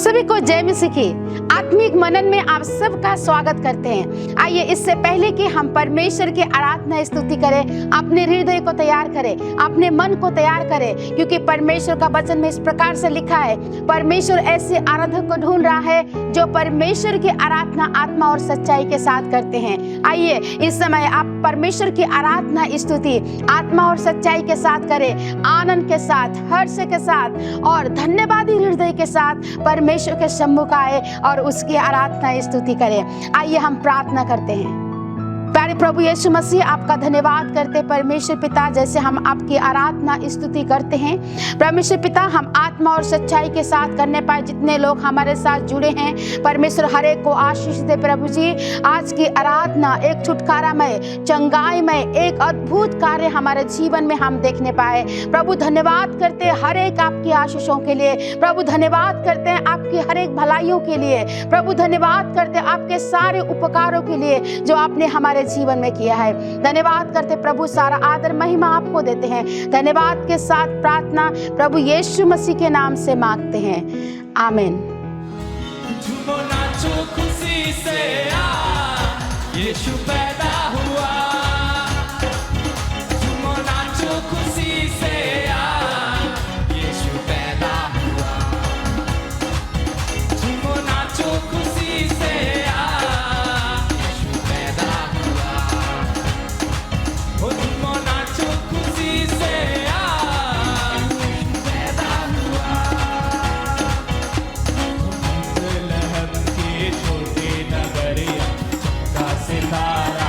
सभी को जय मसीह की आत्मिक मनन में आप सबका स्वागत करते हैं। आइए इससे पहले कि हम परमेश्वर की आराधना स्तुति करें, अपने हृदय को तैयार करें, अपने मन को तैयार करें, क्योंकि परमेश्वर का वचन में इस प्रकार से लिखा है, परमेश्वर ऐसे आराधक को ढूंढ रहा है जो परमेश्वर की आराधना आत्मा और सच्चाई के साथ करते हैं। आइए इस समय आप परमेश्वर की आराधना स्तुति आत्मा और सच्चाई के साथ करें, आनंद के साथ, हर्ष के साथ और धन्यवादी हृदय के साथ परमेश्वर के सम्मुख आए और उसकी आराधना स्तुति करें। आइए हम प्रार्थना करते हैं। प्यारे प्रभु यीशु मसीह, आपका धन्यवाद करते परमेश्वर पिता, जैसे हम आपकी आराधना स्तुति करते हैं परमेश्वर पिता, हम आत्मा और सच्चाई के साथ करने पाए। जितने लोग हमारे साथ जुड़े हैं परमेश्वर, हर एक को आशीष दे प्रभु जी। आज की आराधना एक छुटकारामय, चंगाईमय, एक अद्भुत कार्य हमारे जीवन में हम देखने पाए। प्रभु धन्यवाद करते हैं हर एक आपकी आशीषों के लिए। प्रभु धन्यवाद करते हैं आपकी हर एक भलाइयों के लिए। प्रभु धन्यवाद करते हैं आपके सारे उपकारों के लिए जो आपने हमारे जीवन में किया है। धन्यवाद करते प्रभु, सारा आदर महिमा आपको देते हैं। धन्यवाद के साथ प्रार्थना प्रभु यीशु मसीह के नाम से मांगते हैं, आमीन। खुशी से यीशु पैदा हुआ, झूमो नाचो खुशी से यीशु पैदा हुआ, झूमो नाचो खुशी से यीशु पैदा हुआ, झूमो नाचो खुशी से यीशु पैदा हुआ। लहम के छोटे नगरिया का सितारा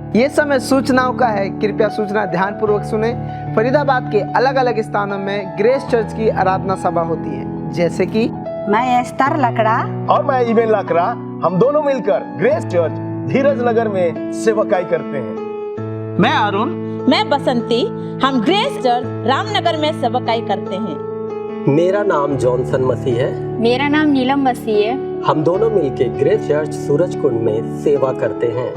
ये समय सूचनाओं का है, कृपया सूचना ध्यानपूर्वक सुने। फरीदाबाद के अलग अलग स्थानों में ग्रेस चर्च की आराधना सभा होती है, जैसे कि मैं एस्तर लकड़ा और मैं इवेन लाकड़ा, हम दोनों मिलकर ग्रेस चर्च धीरज नगर में सेवकाई करते हैं। मैं अरुण, मैं बसंती, हम ग्रेस चर्च रामनगर में सेवकाई करते हैं। मेरा नाम जॉनसन मसीह है। मेरा नाम नीलम मसीह है। हम दोनों मिलके ग्रेस चर्च सूरजकुंड में सेवा करते हैं।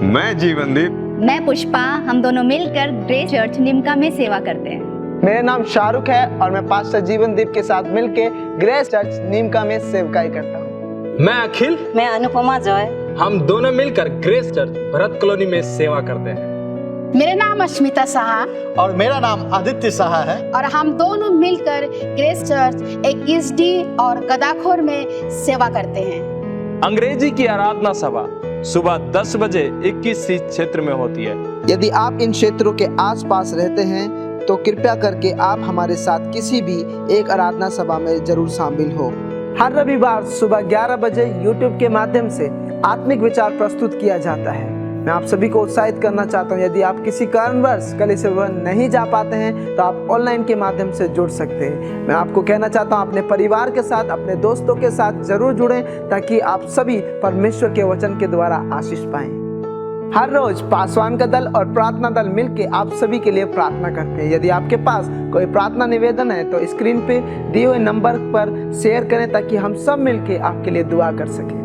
मैं जीवनदीप, मैं पुष्पा, हम दोनों मिलकर ग्रेस चर्च निमका में सेवा करते हैं। मेरा नाम शाहरुख है और मैं पास्टर जीवनदीप के साथ मिलके ग्रेस चर्च नीमका में सेवकाई करता हूँ। मैं अखिल, मैं अनुपमा जॉय, हम दोनों मिलकर ग्रेस चर्च भरत कॉलोनी में सेवा करते हैं। मेरा नाम अश्मिता साहा और मेरा नाम आदित्य साहा है और हम दोनों मिलकर ग्रेस चर्च एक ईसडी और गदाखोर में सेवा करते हैं। अंग्रेजी की आराधना सभा सुबह 10 बजे 21 क्षेत्र में होती है। यदि आप इन क्षेत्रों के आसपास रहते हैं तो कृपया करके आप हमारे साथ किसी भी एक आराधना सभा में जरूर शामिल हो। हर रविवार सुबह 11 बजे YouTube के माध्यम से आत्मिक विचार प्रस्तुत किया जाता है। मैं आप सभी को उत्साहित करना चाहता हूँ, यदि आप किसी कारणवश कलीसिया भवन नहीं जा पाते हैं तो आप ऑनलाइन के माध्यम से जुड़ सकते हैं। मैं आपको कहना चाहता हूँ अपने परिवार के साथ, अपने दोस्तों के साथ जरूर जुड़ें ताकि आप सभी परमेश्वर के वचन के द्वारा आशीष पाएं। हर रोज पासवान का दल और प्रार्थना दल मिलके आप सभी के लिए प्रार्थना करते हैं। यदि आपके पास कोई प्रार्थना निवेदन है तो स्क्रीन पे दिए हुए नंबर पर शेयर करें ताकि हम सब मिलके आपके लिए दुआ कर सकें।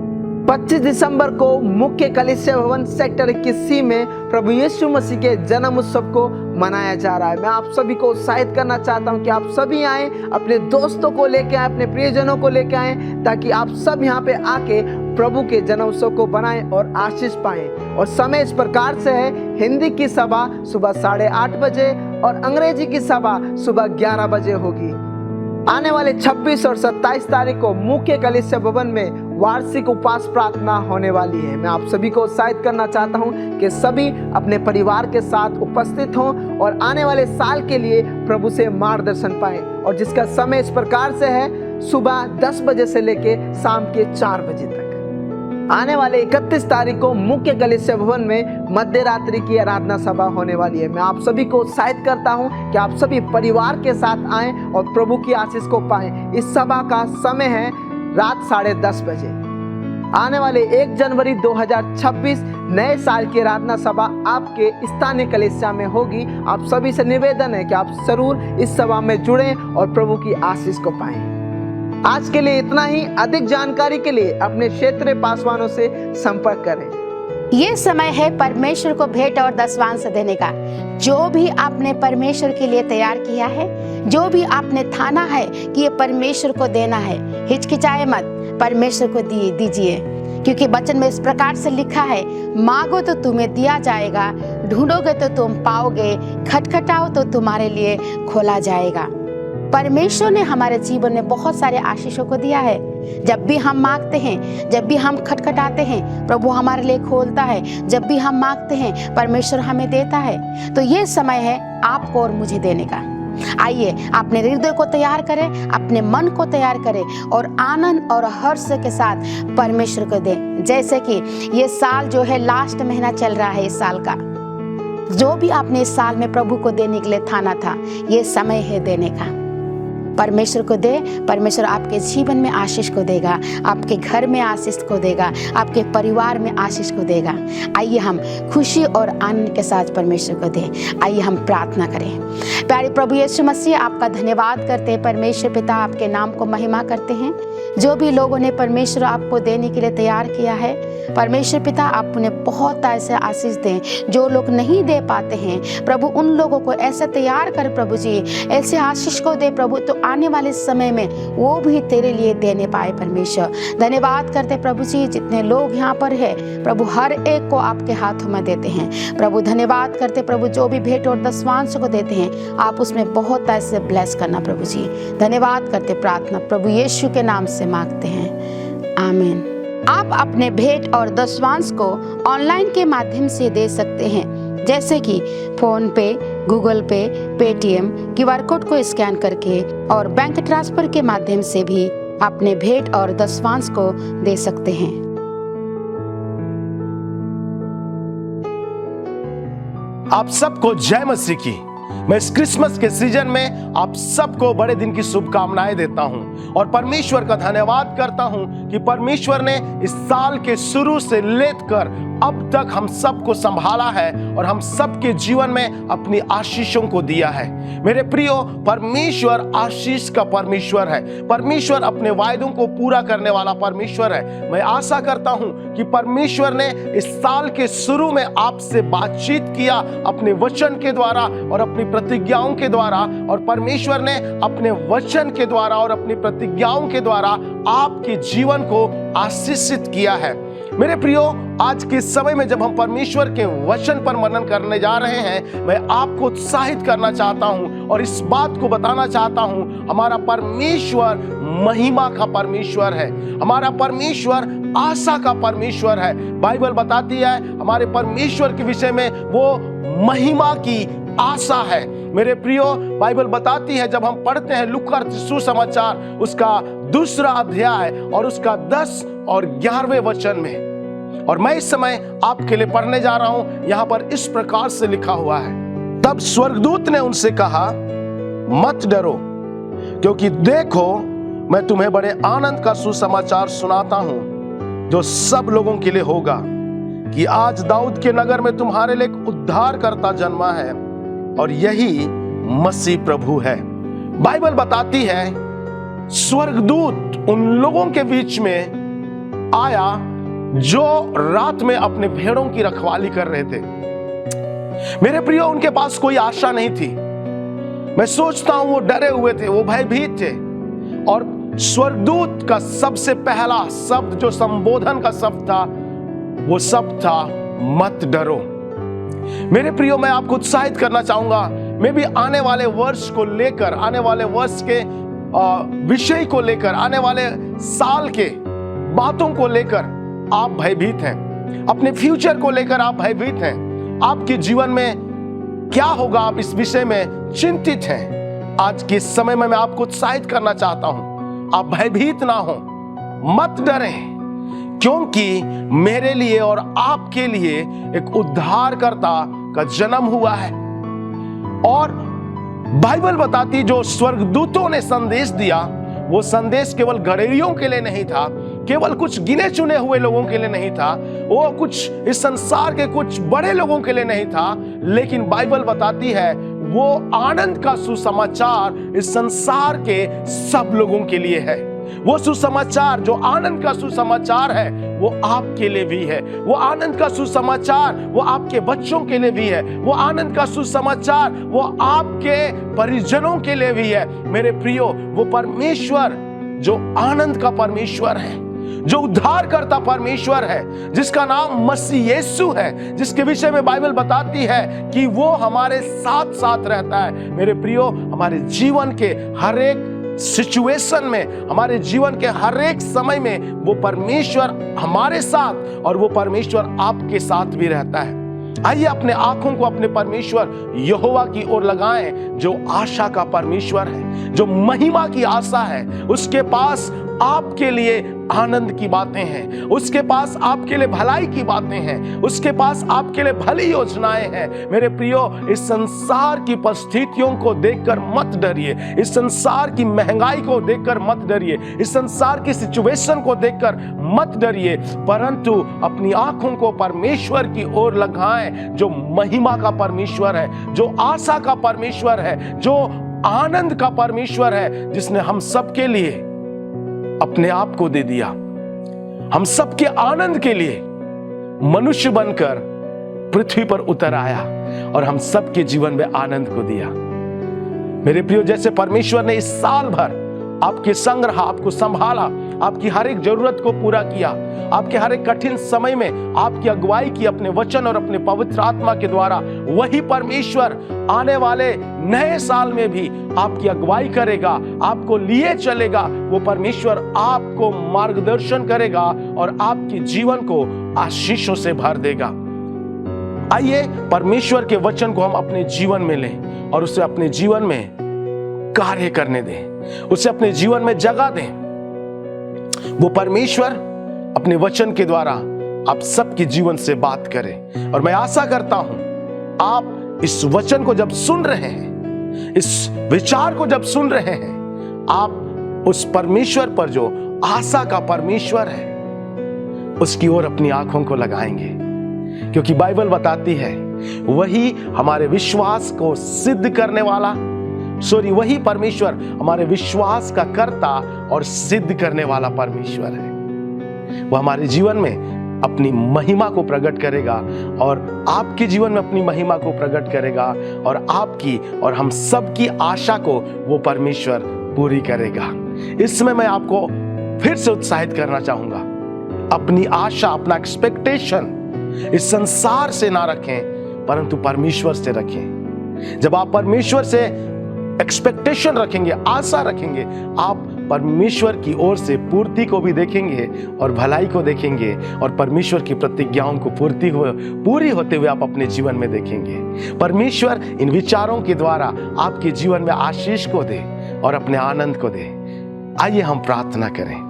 25 दिसंबर को मुख्य कलीसिया भवन सेक्टर 21C में प्रभु यीशु मसीह के जन्म उत्सव को मनाया जा रहा है। मैं आप सभी को उत्साहित करना चाहता हूं कि आप सभी आएं, अपने दोस्तों को लेके आएं, अपने प्रियजनों को लेके आएं ताकि आप सब यहां पे आके प्रभु के जन्म उत्सव को बनाएं और आशीष पाएं। और समय इस प्रकार से है, हिंदी की सभा सुबह 8:30 बजे और अंग्रेजी की सभा सुबह 11 बजे होगी। आने वाले 26 और 27 तारीख को मुख्य कलीसिया भवन में वार्षिक उपवास प्रार्थना होने वाली है। मैं आप सभी को उत्साहित करना चाहता हूं कि सभी अपने परिवार के साथ उपस्थित हों और आने वाले साल के लिए प्रभु से मार्गदर्शन पाएं। और जिसका समय इस प्रकार से है, सुबह 10 बजे से लेके शाम के 4 बजे तक। आने वाले 31 तारीख को मुख्य कलीसिया भवन में मध्य रात्रि की आराधना सभा होने वाली है। मैं आप सभी को उत्साहित करता हूं कि आप सभी परिवार के साथ आएं और प्रभु की आशीष को पाएं। इस सभा का समय है रात 10:30 बजे। आने वाले 1 जनवरी 2026 नए साल की आराधना सभा आपके स्थानीय कलीसिया में होगी। आप सभी से निवेदन है कि आप जरूर इस सभा में जुड़ें और प्रभु की आशीष को पाएं। आज के लिए इतना ही। अधिक जानकारी के लिए अपने क्षेत्रीय पासवानों से संपर्क करें। ये समय है परमेश्वर को भेंट और दशवांश देने का। जो भी आपने परमेश्वर के लिए तैयार किया है, जो भी आपने ठाना है कि ये परमेश्वर को देना है, हिचकिचाए मत, परमेश्वर को दीजिए। क्योंकि वचन में इस प्रकार से लिखा है, मांगो तो तुम्हें दिया जाएगा, ढूंढोगे तो तुम पाओगे, खटखटाओ तो तुम्हारे लिए खोला जाएगा। परमेश्वर ने हमारे जीवन में बहुत सारे आशीषों को दिया है। जब भी हम मांगते हैं, जब भी हम खटखटाते हैं, प्रभु हमारे लिए खोलता है। जब भी हम मांगते हैं, परमेश्वर हमें देता है। तो ये समय है आपको और मुझे देने का। आइए अपने हृदय को तैयार करें, अपने मन को तैयार करें और आनंद और हर्ष के साथ परमेश्वर को दें। जैसे कि ये साल जो है लास्ट महीना चल रहा है, इस साल का जो भी आपने इस साल में प्रभु को देने के लिए ठाना था, ये समय है देने का। परमेश्वर को दे। परमेश्वर आपके जीवन में आशीष को देगा, आपके घर में आशीष को देगा, आपके परिवार में आशीष को देगा। आइए हम खुशी और आनंद के साथ परमेश्वर को दें। आइए हम प्रार्थना करें। प्यारे प्रभु यीशु मसीह, आपका धन्यवाद करते हैं। परमेश्वर पिता, आपके नाम को महिमा करते हैं। जो भी लोगों ने परमेश्वर आपको देने के लिए तैयार किया है, परमेश्वर पिता आप उन्हें बहुत ऐसे आशीष दें। जो लोग नहीं दे पाते हैं प्रभु, उन लोगों को ऐसे तैयार कर प्रभु जी, ऐसे आशीष को दे प्रभु, तो आने वाले समय में वो भी तेरे लिए देने पाए। परमेश्वर धन्यवाद करते प्रभु जी, जितने लोग यहाँ पर है प्रभु, हर एक को आपके हाथों में देते हैं प्रभु। धन्यवाद करते प्रभु, जो भी भेंट और दशवांश को देते हैं आप उसमें बहुत ऐसे ब्लेस करना प्रभु जी। धन्यवाद करते, प्रार्थना प्रभु यीशु के नाम से मांगते हैं, आमीन। आप अपने भेंट और दशवांश को ऑनलाइन के माध्यम से दे सकते हैं, जैसे कि फोन पे, गूगल पे, पेटीएम, QR कोड को स्कैन करके और बैंक ट्रांसफर के माध्यम से भी अपने भेंट और दशवांश को दे सकते हैं। आप सबको जय मसीह की। मैं इस क्रिसमस के सीजन में आप सबको बड़े दिन की शुभकामनाएं देता हूं और परमेश्वर का धन्यवाद करता हूं कि परमेश्वर ने इस साल के शुरू से लेकर अब तक हम सबको संभाला है और हम सबके जीवन में अपनी आशीषों को दिया है। मेरे प्रियो, परमेश्वर आशीष का परमेश्वर है। परमेश्वर अपने वायदों को पूरा करने वाला परमेश्वर है। मैं आशा करता हूं कि परमेश्वर ने इस साल के शुरू में आपसे बातचीत किया अपने वचन के द्वारा और अपनी प्रतिज्ञाओं के द्वारा, और परमेश्वर ने अपने वचन के द्वारा और अपनी प्रतिज्ञाओं के द्वारा आपके जीवन को आशीषित किया है। मेरे प्रियो, आज के समय में जब हम परमेश्वर के वचन पर मनन करने जा रहे हैं, मैं आपको उत्साहित करना चाहता हूं और इस बात को बताना चाहता हूं, हमारा परमेश्वर महिमा का परमेश्वर है। हमारा परमेश्वर आशा का परमेश्वर है। बाइबल बताती है हमारे परमेश्वर के विषय में वो महिमा की आशा है। मेरे प्रियो, बाइबल बताती है, जब हम पढ़ते हैं लूका सुसमाचार उसका 2 अध्याय और उसका 10 और 11वें वचन में, और मैं इस समय आपके लिए पढ़ने जा रहा हूं। यहां पर इस प्रकार से लिखा हुआ है, तब स्वर्गदूत ने उनसे कहा, मत डरो, क्योंकि देखो मैं तुम्हें बड़े आनंद का सुसमाचार सुनाता हूं जो सब लोगों के लिए होगा, कि आज दाऊद के नगर में तुम्हारे लिए एक उद्धारकर्ता जन्मा है और यही मसीह प्रभु है। बाइबल बताती है स्वर्गदूत उन लोगों के बीच में आया जो रात में अपने भेड़ों की रखवाली कर रहे थे। मेरे प्रियो, उनके पास कोई आशा नहीं थी। मैं सोचता हूं वो डरे हुए थे, वो भयभीत थे, और स्वर्गदूत का सबसे पहला शब्द जो संबोधन का शब्द था, वो शब्द था मत डरो। मेरे प्रियो, मैं आपको उत्साहित करना चाहूंगा। मैं भी आने वाले वर्ष को लेकर, आने वाले वर्ष के विषय को लेकर, आने वाले साल के बातों को लेकर आप भयभीत हैं, अपने फ्यूचर को लेकर आप भयभीत हैं, आपके जीवन में क्या होगा आप इस विषय में चिंतित हैं। आज के समय में मैं आपको उत्साहित करना चाहता हूं, आप भयभीत ना हो, मत डरें, क्योंकि मेरे लिए और आपके लिए एक उद्धारकर्ता का जन्म हुआ है। और बाइबल बताती जो स्वर्गदूतों ने संदेश दिया, वो संदेश केवल घड़ेरियों के लिए नहीं था, केवल कुछ गिने चुने हुए लोगों के लिए नहीं था, वो कुछ इस संसार के कुछ बड़े लोगों के लिए नहीं था, लेकिन बाइबल बताती है वो आनंद का सुसमाचार इस संसार के सब लोगों के लिए है। वो सुसमाचार, जो आनंद का सुसमाचार है, वो आपके लिए भी है। वो आनंद का सुसमाचार वो आपके बच्चों के लिए भी है। वो आनंद का सुसमाचार वो आपके परिजनों के लिए भी है। मेरे प्रियो, वो परमेश्वर जो आनंद का परमेश्वर है, जो उद्धार करता परमेश्वर है, जिसका नाम मसीह यीशु है, जिसके विषय में बाइबल बताती है कि वो हमारे साथ साथ रहता है। मेरे प्रियो, हमारे जीवन के हर एक सिचुएशन में, हमारे जीवन के हर एक समय में वो परमेश्वर हमारे साथ और वो परमेश्वर आपके साथ भी रहता है। आइए अपने आंखों को अपने परमेश्वर यहोवा की ओर लगाएं, जो आशा का परमेश्वर है, जो महिमा की आशा है। उसके पास आपके लिए आनंद की बातें हैं, उसके पास आपके लिए भलाई की बातें हैं, उसके पास आपके लिए भली योजनाएं हैं। मेरे प्रियो, इस संसार की परिस्थितियों को देखकर मत डरिए, इस संसार की महंगाई को देखकर मत डरिए, इस संसार की सिचुएशन को देखकर मत डरिए, परंतु अपनी आंखों को परमेश्वर की ओर लगाएं, जो महिमा का परमेश्वर है, जो आशा का परमेश्वर है, जो आनंद का परमेश्वर है, जिसने हम सबके लिए अपने आप को दे दिया, हम सबके आनंद के लिए मनुष्य बनकर पृथ्वी पर उतर आया और हम सबके जीवन में आनंद को दिया। मेरे प्रियो, जैसे परमेश्वर ने इस साल भर आपके संग रहा, आपको संभाला, आपकी हर एक जरूरत को पूरा किया, आपके हर एक कठिन समय में आपकी अगुवाई की अपने वचन और अपने पवित्र आत्मा के द्वारा, वही परमेश्वर आने वाले नए साल में भी आपकी अगुवाई करेगा, आपको लिए चलेगा। वो परमेश्वर आपको मार्गदर्शन करेगा और आपके जीवन को आशीषों से भर देगा। आइए परमेश्वर के वचन को हम अपने जीवन में लें और उसे अपने जीवन में कार्य करने दें, उसे अपने जीवन में जगह दें। वो परमेश्वर अपने वचन के द्वारा आप सबके जीवन से बात करें और मैं आशा करता हूं आप इस वचन को जब सुन रहे हैं, इस विचार को जब सुन रहे हैं, आप उस परमेश्वर पर जो आशा का परमेश्वर है उसकी ओर अपनी आंखों को लगाएंगे, क्योंकि बाइबल बताती है वही हमारे विश्वास को सिद्ध करने वाला, वही परमेश्वर हमारे विश्वास का कर्ता और सिद्ध करने वाला परमेश्वर है। वह हमारे जीवन में अपनी महिमा को प्रकट करेगा और आपके जीवन में अपनी महिमा को प्रकट करेगा और आपकी और हम सबकी आशा को वो परमेश्वर पूरी करेगा। इसमें मैं आपको फिर से उत्साहित करना चाहूंगा, अपनी आशा, अपना एक्सपेक्टेशन इस संसार से ना रखें परंतु परमेश्वर से रखें। जब आप परमेश्वर से एक्सपेक्टेशन रखेंगे, आशा रखेंगे, आप परमेश्वर की ओर से पूर्ति को भी देखेंगे और भलाई को देखेंगे और परमेश्वर की प्रतिज्ञाओं को पूरी होते हुए आप अपने जीवन में देखेंगे। परमेश्वर इन विचारों के द्वारा आपके जीवन में आशीष को दे और अपने आनंद को दे। आइए हम प्रार्थना करें।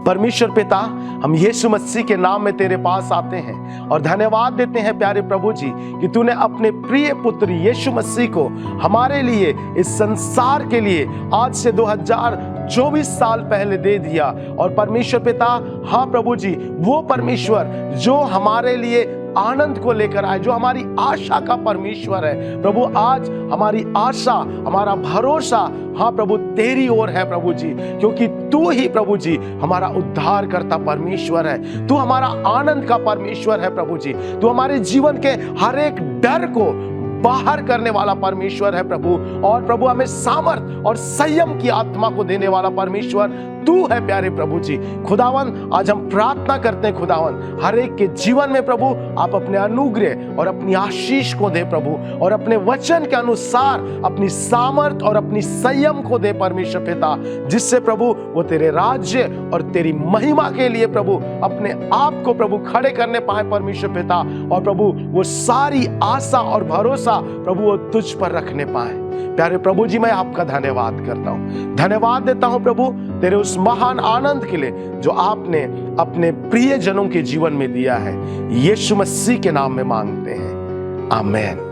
परमेश्वर पिता, हम यीशु मसीह के नाम में तेरे पास आते हैं और धन्यवाद देते हैं प्यारे प्रभु जी कि तूने अपने प्रिय पुत्र यीशु मसीह को हमारे लिए, इस संसार के लिए आज से 2024 साल पहले दे दिया। और परमेश्वर पिता, हाँ प्रभु जी, वो परमेश्वर जो हमारे लिए आनंद को लेकर आए, जो हमारी आशा का परमेश्वर है प्रभु, आज हमारी आशा, हमारा भरोसा, हाँ प्रभु, तेरी ओर है प्रभु जी, क्योंकि तू ही प्रभु जी हमारा उद्धार करता परमेश्वर है। तू हमारा आनंद का परमेश्वर है प्रभु जी। तू हमारे जीवन के हर एक डर को बाहर करने वाला परमेश्वर है प्रभु। और प्रभु, हमें सामर्थ और संयम की आत्मा को देने वाला परमेश्वर तू है प्यारे प्रभु जी। खुदावन, आज हम प्रार्थना करते हैं खुदावन, हर एक के जीवन में प्रभु आप अपने अनुग्रह और अपनी आशीष को दे प्रभु, और अपने वचन के अनुसार अपनी सामर्थ और अपनी संयम को दे परमेश्वर पिता, जिससे प्रभु वो तेरे राज्य और तेरी महिमा के लिए प्रभु अपने आप को प्रभु खड़े करने पाए परमेश्वर पिता। और प्रभु वो सारी आशा और भरोसा प्रभु वो तुझ पर रखने पाए। प्यारे प्रभु जी, मैं आपका धन्यवाद करता हूं, धन्यवाद देता हूं प्रभु तेरे उस महान आनंद के लिए जो आपने अपने प्रिय जनों के जीवन में दिया है। यीशु मसीह के नाम में मांगते हैं, आमीन।